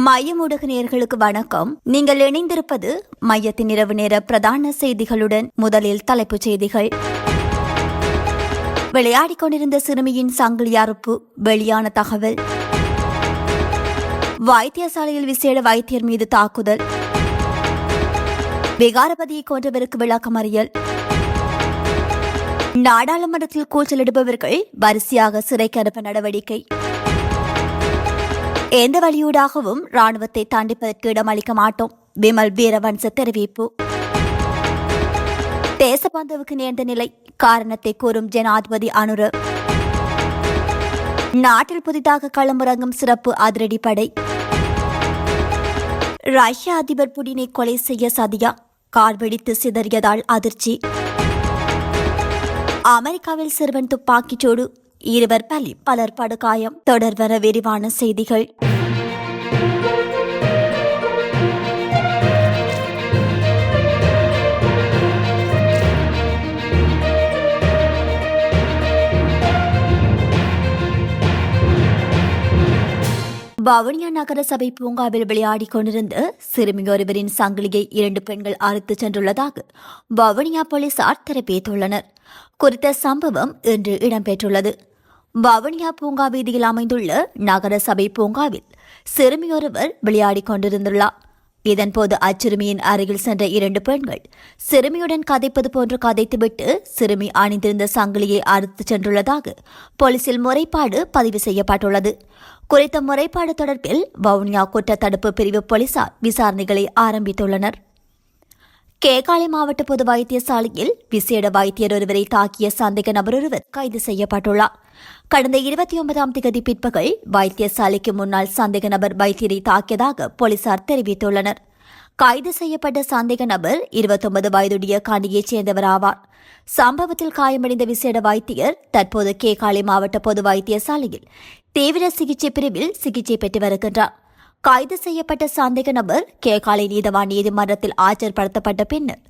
மையம் ஊடக நேயர்களுக்கு வணக்கம். நீங்கள் இணைந்திருப்பது மையத்தின் இரவு நேர பிரதான செய்திகளுடன். முதலில் தலைப்புச் செய்திகள். விளையாடிக் கொண்டிருந்த சிறுமியின் சங்கிலி அறுப்பு வெளியான தகவல். வைத்தியசாலையில் விசேட வைத்தியர் மீது தாக்குதல். விகாரபதியை கொன்றவருக்கு விளக்கமறியல். நாடாளுமன்றத்தில் கூச்சலிடுபவர்கள் வரிசையாக சிறைக்கு அனுப்ப நடவடிக்கை. எந்த வழியூடாகவும் ராணுவத்தை தண்டிப்பதற்கு இடமளிக்க மாட்டோம், விமல் வீரவன்ச தெரிவிப்பு. தேசபந்துவுக்கு நேர்ந்த நிலை, காரணத்தை கூறும் ஜனாதிபதி அனுர. நாட்டில் புதிதாக களமிறங்கும் சிறப்பு அதிரடிப்படை. ரஷ்ய அதிபர் புடினை கொலை செய்ய சதியா, கார் வெடித்து சிதறியதால் அதிர்ச்சி. அமெரிக்காவில் சிறுவன் துப்பாக்கிச்சூடு, 2 பலி, பலர் படுகாயம். தொடர்வர விரிவான செய்திகள். வவுனியா நகர சபை பூங்காவில் விளையாடிக் கொண்டிருந்த சிறுமி ஒருவரின் சங்கிலியை 2 பெண்கள் அறுத்துச் சென்றுள்ளதாக வவுனியா போலீசார் தெரிவித்துள்ளனர். குறித்த சம்பவம் இன்று இடம்பெற்றுள்ளது. வவுனியா பூங்கா வீதியில் அமைந்துள்ள நகர சபை பூங்காவில் சிறுமியொருவர் விளையாடிக் கொண்டிருந்துள்ளார். இதன்போது அச்சிறுமியின் அருகில் சென்ற 2 பெண்கள் சிறுமியுடன் கதைப்பது போன்று கதைத்துவிட்டு சிறுமி அணிந்திருந்த சங்கிலியை அறுத்துச் சென்றுள்ளதாக போலீசில் முறைப்பாடு பதிவு செய்யப்பட்டுள்ளது. குறித்த முறைப்பாடு தொடர்பில் வவுனியா குற்றத்தடுப்பு பிரிவு போலீசார் விசாரணைகளை ஆரம்பித்துள்ளனர். கேகாலை மாவட்ட பொது வைத்தியசாலையில் விசேட வைத்தியர் ஒருவரை தாக்கிய சந்தேக நபர் ஒருவர் கைது செய்யப்பட்டுள்ளார். கடந்த 29ஆம் தேதி பிற்பகல் வைத்தியசாலைக்கு முன்னால் சந்தேக நபர் வைத்தியரை தாக்கியதாக போலீசார் தெரிவித்துள்ளனர். கைது செய்யப்பட்ட சந்தேக நபர் 29 வயதுடைய கண்டியைச் சேர்ந்தவர் ஆவார். சம்பவத்தில் காயமடைந்த விசேட வைத்தியர் தற்போது கேகாலை மாவட்ட பொது வைத்தியசாலையில் தீவிர சிகிச்சை பிரிவில் சிகிச்சை பெற்று வருகின்றார். கைது செய்யப்பட்ட சந்தேக நபர் கேகாலை நீதவான் நீதிமன்றத்தில் ஆஜர்படுத்தப்பட்ட பின்னர்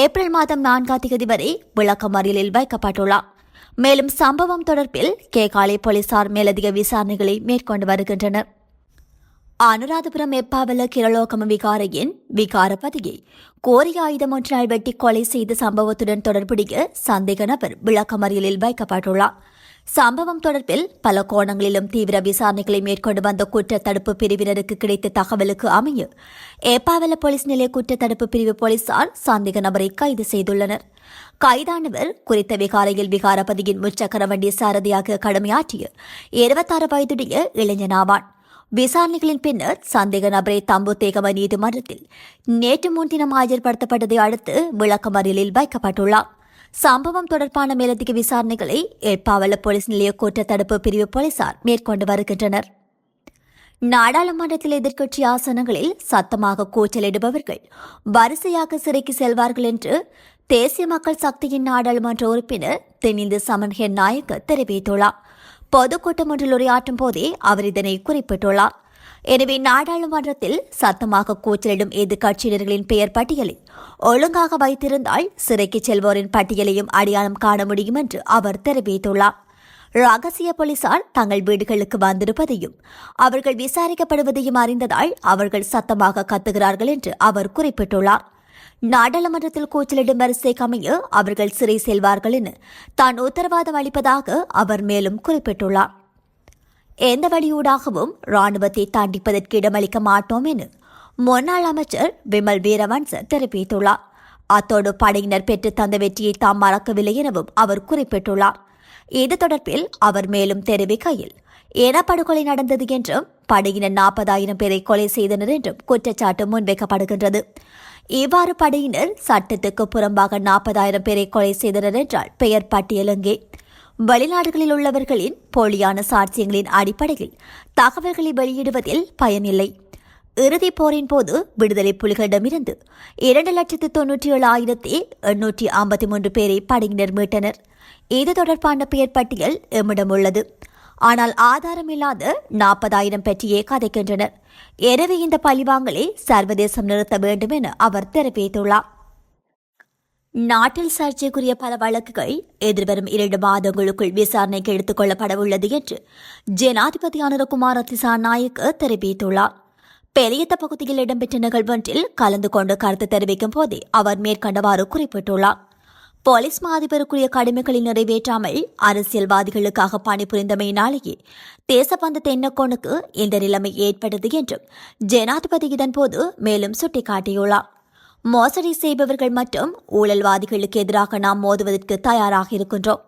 ஏப்ரல் மாதம் 4ஆம் தேதி வரை விளக்கமறியலில் வைக்கப்பட்டுள்ளார். மேலும் சம்பவம் தொடர்பில் கேகாலை போலீசார் மேலதிக விசாரணைகளை மேற்கொண்டு வருகின்றனர். அனுராதபுரம் எப்பாவல கிரலோகம விகாரையின் விகாரபதியை கோரிய ஆயுதம் ஒன்றினால் வெட்டி கொலை செய்த சம்பவத்துடன் தொடர்புடைய சந்தேக நபர் விளக்கமறியலில் வைக்கப்பட்டுள்ளார். சம்பவம் தொடர்பில் பல கோணங்களிலும் தீவிர விசாரணைகளை மேற்கொண்டு வந்த குற்றத்தடுப்பு பிரிவினருக்கு கிடைத்த தகவலுக்கு அமைய ஏப்பாவல போலீஸ் நிலைய குற்றத்தடுப்பு பிரிவு போலீசார் சந்தேக நபரை கைது செய்துள்ளனர். கைதானவர் குறித்த விகாரையில் விகாரபதியின் முச்சக்கர வண்டி சாரதியாக கடமையாற்றிய 26 வயதுடைய இளைஞனாவான். விசாரணைகளின் பின்னர் சந்தேக நபரை தம்புத்தேகம நீதிமன்றத்தில் நேற்று முன்தினம் ஆஜர்படுத்தப்பட்டதை அடுத்து விளக்கமறியலில் வைக்கப்பட்டுள்ளார். சம்பவம் தொடர்பான மேலதிக விசாரணைகளை ஏப்பாவல போலீஸ் நிலைய குற்றத்தடுப்பு பிரிவு போலீசார் மேற்கொண்டு வருகின்றனர். நாடாளுமன்றத்தில் எதிர்க்கட்சி ஆசனங்களில் சத்தமாக கூச்சலிடுபவர்கள் வரிசையாக சிறைக்கு செல்வார்கள் என்று தேசிய மக்கள் சக்தியின் நாடாளுமன்ற உறுப்பினர் தென்னிந்து சமன்ஹென் நாயக்க தெரிவித்துள்ளார். பொதுக்கூட்டம் ஒன்றில் உரையாற்றும் போதே அவர் இதனை குறிப்பிட்டுள்ளார். எனவே நாடாளுமன்றத்தில் சத்தமாக கூச்சலிடும் எதிர்க்கட்சியினர்களின் பெயர் பட்டியலை ஒழுங்காக வைத்திருந்தால் சிறைக்கு செல்வோரின் பட்டியலையும் அடையாளம் காண முடியும் என்று அவர் தெரிவித்துள்ளார். ரகசிய போலீசார் தங்கள் வீடுகளுக்கு வந்திருப்பதையும் அவர்கள் விசாரிக்கப்படுவதையும் அறிந்ததால் அவர்கள் சத்தமாக கத்துகிறார்கள் என்று அவர் குறிப்பிட்டுள்ளார். நாடாளுமன்றத்தில் கூச்சலிடும் வரிசைக்கு அமைய அவர்கள் சிறை செல்வார்கள் என தான் உத்தரவாதம் அளிப்பதாக அவர் மேலும் குறிப்பிட்டுள்ளார். எந்த வழியூடாகவும் ராணுவத்தை தண்டிப்பதற்கு இடமளிக்க மாட்டோம் என முன்னாள் அமைச்சர் விமல் வீரவன்ச தெரிவித்துள்ளார். அத்தோடு படையினர் பெற்று தந்த வெற்றியை தாம் மறக்கவில்லை எனவும் அவர் குறிப்பிட்டுள்ளார். இது தொடர்பில் அவர் மேலும் தெரிவிக்கையில் இனப்படுகொலை நடந்தது என்றும் படையினர் 40,000 பேரை கொலை செய்தனர் என்றும் குற்றச்சாட்டு முன்வைக்கப்படுகின்றது. இவ்வாறு படையினர் சட்டத்துக்கு புறம்பாக 40,000 பேரை கொலை செய்தனர் என்றால் பெயர் பட்டியல் எங்கே? வெளிநாடுகளில் உள்ளவர்களின் போலியான சாட்சியங்களின் அடிப்படையில் தகவல்களை வெளியிடுவதில் பயனில்லை. இறுதிப் போரின் போது விடுதலை புலிகளிடமிருந்து 2,97,853 பேரை படையினர் மீட்டனர். இது தொடர்பான பெயர் பட்டியல் எம்மிடம் உள்ளது. ஆனால் ஆதாரமில்லாத 40,000 பற்றியே கதைக்கின்றனர். எனவே இந்த பழிவாங்கலை சர்வதேசம் நிறுத்த வேண்டும் என அவர் தெரிவித்துள்ளார். நாட்டில் சர்ச்சைக்குரிய பல வழக்குகள் எதிர்வரும் 2 மாதங்களுக்குள் விசாரணைக்கு எடுத்துக் கொள்ளப்பட உள்ளது என்று ஜனாதிபதி அனுரகுமார திசாநாயக்க தெரிவித்துள்ளார். பெரியத்த பகுதியில் இடம்பெற்ற நிகழ்வொன்றில் கலந்து கொண்டு கருத்து தெரிவிக்கும் போதே அவர் மேற்கண்டவாறு குறிப்பிட்டுள்ளார். போலீஸ் மா அதிபருக்குரிய கடமைகளை நிறைவேற்றாமல் அரசியல்வாதிகளுக்காக பணிபுரிந்தமையினாலேயே தேசபந்து தென்னக்கோனுக்கு இந்த நிலைமை ஏற்பட்டது என்றும் ஜனாதிபதி இதன்போது மேலும் சுட்டிக்காட்டியுள்ளார். மோசடி செய்பவர்கள் மற்றும் ஊழல்வாதிகளுக்கு எதிராக நாம் மோதுவதற்கு தயாராக இருக்கின்றோம்.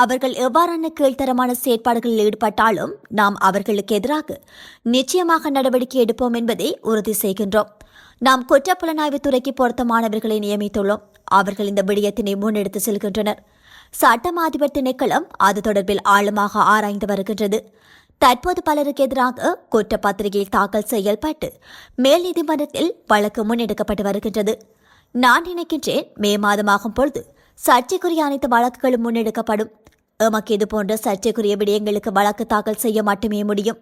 அவர்கள் எவ்வாறான கீழ்த்தரமான செயற்பாடுகளில் ஈடுபட்டாலும் நாம் அவர்களுக்கு எதிராக நிச்சயமாக நடவடிக்கை எடுப்போம் என்பதை உறுதி செய்கின்றோம். நாம் குற்றப்புலனாய்வு துறைக்கு பொருத்தமானவர்களை நியமித்துள்ளோம். அவர்கள் இந்த விடயத்தினை முன்னெடுத்து செல்கின்றனர். சட்டம் அதிபர் திணைக்களம் அது தொடர்பில் ஆழமாக ஆராய்ந்து வருகின்றது. தற்போது பலருக்கு எதிராக குற்றப்பத்திரிகை தாக்கல் செய்யப்பட்டு மேல் நீதிமன்றத்தில் வழக்கு முன்னெடுக்கப்பட்டு வருகின்றது. நான் நினைக்கின்றேன் மே மாதமாகும் பொழுது சர்ச்சைக்குரிய அனைத்து வழக்குகளும் முன்னெடுக்கப்படும். எமக்கு இதுபோன்ற சர்ச்சைக்குரிய விடயங்களுக்கு வழக்கு தாக்கல் செய்ய மட்டுமே முடியும்.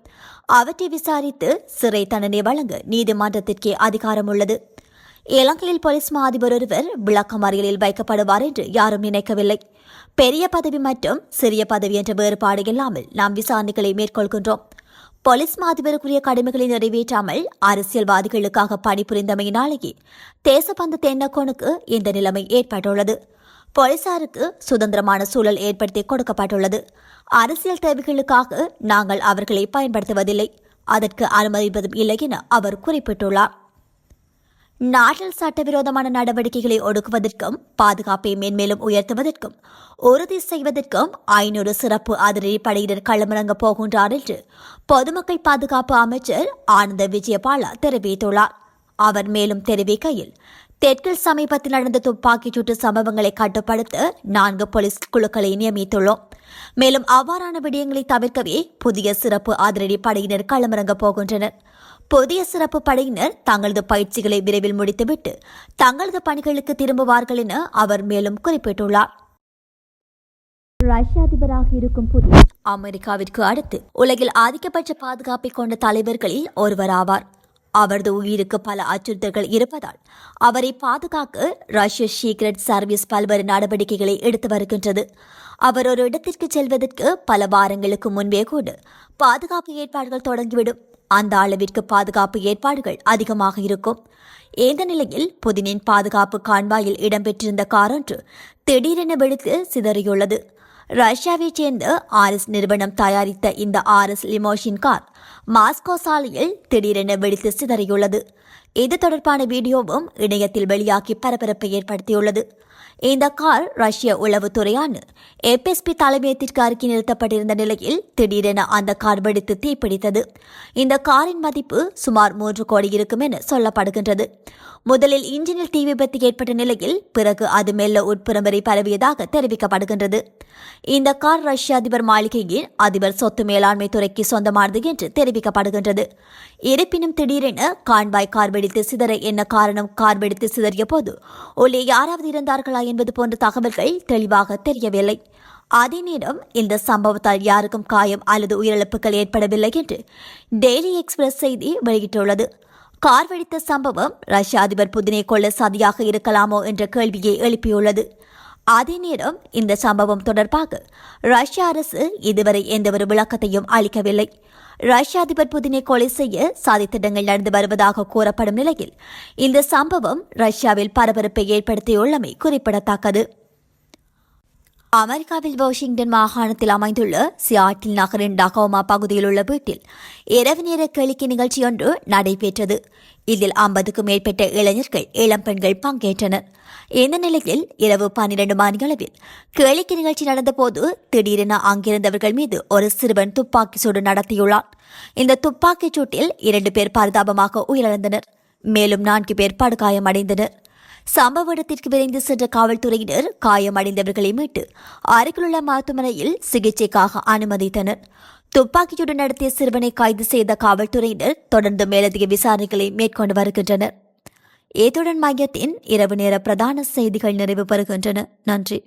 அவற்றை விசாரித்து சிறை தண்டனை வழங்க நீதிமன்றத்திற்கே அதிகாரம் உள்ளது. இலங்கையில் போலீஸ் மா அதிபர் ஒருவர் விளக்கமறியலில் வைக்கப்படுவார் என்று யாரும் நினைக்கவில்லை. பெரிய பதவி மற்றும் சிறிய பதவி என்ற வேறுபாடு இல்லாமல் நாம் விசாரணைகளை மேற்கொள்கின்றோம். போலீஸ் மா அதிபருக்குரிய கடமைகளை நிறைவேற்றாமல் அரசியல்வாதிகளுக்காக பணிபுரிந்தமையினாலேயே தேசபந்து தென்னக்கோனுக்கு இந்த நிலைமை ஏற்பட்டுள்ளது. போலீசாருக்கு சுதந்திரமான சூழல் ஏற்படுத்தி கொடுக்கப்பட்டுள்ளது. அரசியல் தேவைகளுக்காக நாங்கள் அவர்களை பயன்படுத்துவதில்லை, அதற்கு அனுமதிப்பதும் இல்லை என அவர் குறிப்பிட்டுள்ளார். நாட்டில் சட்டவிரோதமான நடவடிக்கைகளை ஒடுக்குவதற்கும் பாதுகாப்பை மேன்மேலும் உயர்த்துவதற்கும் உறுதி செய்வதற்கும் 500 சிறப்பு அதிரடி படையினர் களமிறங்க போகின்றார் என்று பொதுமக்கள் பாதுகாப்பு அமைச்சர் ஆனந்த விஜயபாலா தெரிவித்துள்ளார். அவர் மேலும் தெரிவிக்கையில், தெற்கில் சமீபத்தில் நடந்த துப்பாக்கிச் சூட்டு சம்பவங்களை கட்டுப்படுத்த 4 போலீஸ் குழுக்களை நியமித்துள்ளோம். மேலும் அவ்வாறான விடயங்களை தவிர்க்கவே புதிய சிறப்பு அதிரடி படையினர் களமிறங்க போகின்றனர். புதிய சிறப்பு படையினர் தங்களது பயிற்சிகளை விரைவில் முடித்துவிட்டு தங்களது பணிகளுக்கு திரும்புவார்கள் என அவர் மேலும் குறிப்பிட்டுள்ளார். ரஷ்ய அதிபராக இருக்கும் புதிய அமெரிக்காவிற்கு அடுத்து உலகில் அதிகபட்ச பாதுகாப்பை கொண்ட தலைவர்களில் ஒருவர் ஆவார். அவரது உயிருக்கு பல அச்சுறுத்தல்கள் இருப்பதால் அவரை பாதுகாக்க ரஷ்ய சீக்ரெட் சர்வீஸ் பல்வேறு நடவடிக்கைகளை எடுத்து வருகின்றது. அவர் ஒரு இடத்திற்கு செல்வதற்கு பல வாரங்களுக்கு முன்பே கூட பாதுகாப்பு ஏற்பாடுகள் தொடங்கிவிடும். அந்த அளவிற்கு பாதுகாப்பு ஏற்பாடுகள் அதிகமாக இருக்கும். இந்த நிலையில் புதினின் பாதுகாப்பு கான்வாயில் இடம்பெற்றிருந்த கார் ஒன்று திடீரென வெடித்து சிதறியுள்ளது. ரஷ்யாவைச் சேர்ந்த ஆர்எஸ் நிறுவனம் தயாரித்த இந்த ஆர்எஸ் லிமோஷின் கார் மாஸ்கோ சாலையில் திடீரென வெடித்து சிதறியுள்ளது. இது தொடர்பான வீடியோவும் இணையத்தில் வெளியாகி பரபரப்பை ஏற்படுத்தியுள்ளது. இந்த கார் ரஷ்ய உளவுத்துறையான எப்எஸ்பி தலைமையத்திற்கு அருகே நிறுத்தப்பட்டிருந்த நிலையில் திடீரென அந்த கார் வெடித்து தீப்பிடித்தது. இந்த காரின் மதிப்பு சுமார் 3 கோடி இருக்கும் என சொல்லப்படுகின்றது. முதலில் இன்ஜினில் தீ விபத்து ஏற்பட்ட நிலையில் பிறகு அது மெல்ல உட்புறம் வரை பரவியதாக தெரிவிக்கப்படுகின்றது. இந்த கார் ரஷ்ய அதிபர் மாளிகையின் அதிபர் சொத்து மேலாண்மை துறைக்கு சொந்தமானது என்று தெரிவிக்கப்படுகின்றது. இருப்பினும் திடீரென கான்வாய் கார் வெடித்து சிதற என்ன காரணம், கார் வெடித்து சிதறிய போது உள்ளே யாராவது இருந்தார்களா என்பது போன்ற தகவல்கள் தெளிவாக தெரியவில்லை. அதே நேரம் இந்த சம்பவத்தால் யாருக்கும் காயம் அல்லது உயிரிழப்புகள் ஏற்படவில்லை என்று டெய்லி எக்ஸ்பிரஸ் செய்தி வெளியிட்டுள்ளது. கார் வெடித்த சம்பவம் ரஷ்ய அதிபர் புதினை கொள்ள சதியாக இருக்கலாமோ என்ற கேள்வியை எழுப்பியுள்ளது. அதே நேரம் இந்த சம்பவம் தொடர்பாக ரஷ்ய அரசு இதுவரை எந்தவொரு விளக்கத்தையும் அளிக்கவில்லை. ரஷ்ய அதிபர் புதினை கொலை செய்ய சதித்திட்டங்கள் நடந்து வருவதாக கூறப்படும் நிலையில் இந்த சம்பவம் ரஷ்யாவில் பரபரப்பை ஏற்படுத்தியுள்ளமை குறிப்பிடத்தக்கது. அமெரிக்காவில் வாஷிங்டன் மாகாணத்தில் அமைந்துள்ள சியாட்டில் நகரின் டகோமா பகுதியில் உள்ள வீட்டில் இரவு நேர கேளிக்கை நிகழ்ச்சி ஒன்று நடைபெற்றது. இதில் 50க்கும் மேற்பட்ட இளைஞர்கள், இளம்பெண்கள் பங்கேற்றனர். இந்த நிலையில் இரவு 12 மணியளவில் கேளிக்கை நிகழ்ச்சி நடந்தபோது திடீரென அங்கிருந்தவர்கள் மீது ஒரு சிறுவன் துப்பாக்கி சூடு நடத்தியுள்ளார். இந்த துப்பாக்கிச் சூட்டில் 2 பேர் பரிதாபமாக உயிரிழந்தனர். மேலும் 4 பேர் படுகாயமடைந்தனர். சம்பவ இடத்திற்கு விரைந்து சென்ற காவல்துறையினர் காயமடைந்தவர்களை மீட்டு அருகிலுள்ள மருத்துவமனையில் சிகிச்சைக்காக அனுமதித்தனர். துப்பாக்கியுடன் நடத்திய சிறுவனை கைது செய்த காவல்துறையினர் தொடர்ந்து மேலதிக விசாரணைகளை மேற்கொண்டு வருகின்றனர். இத்துடன் மையத்தின் இரவு நேர பிரதான செய்திகள் நிறைவு பெறுகின்றன. நன்றி.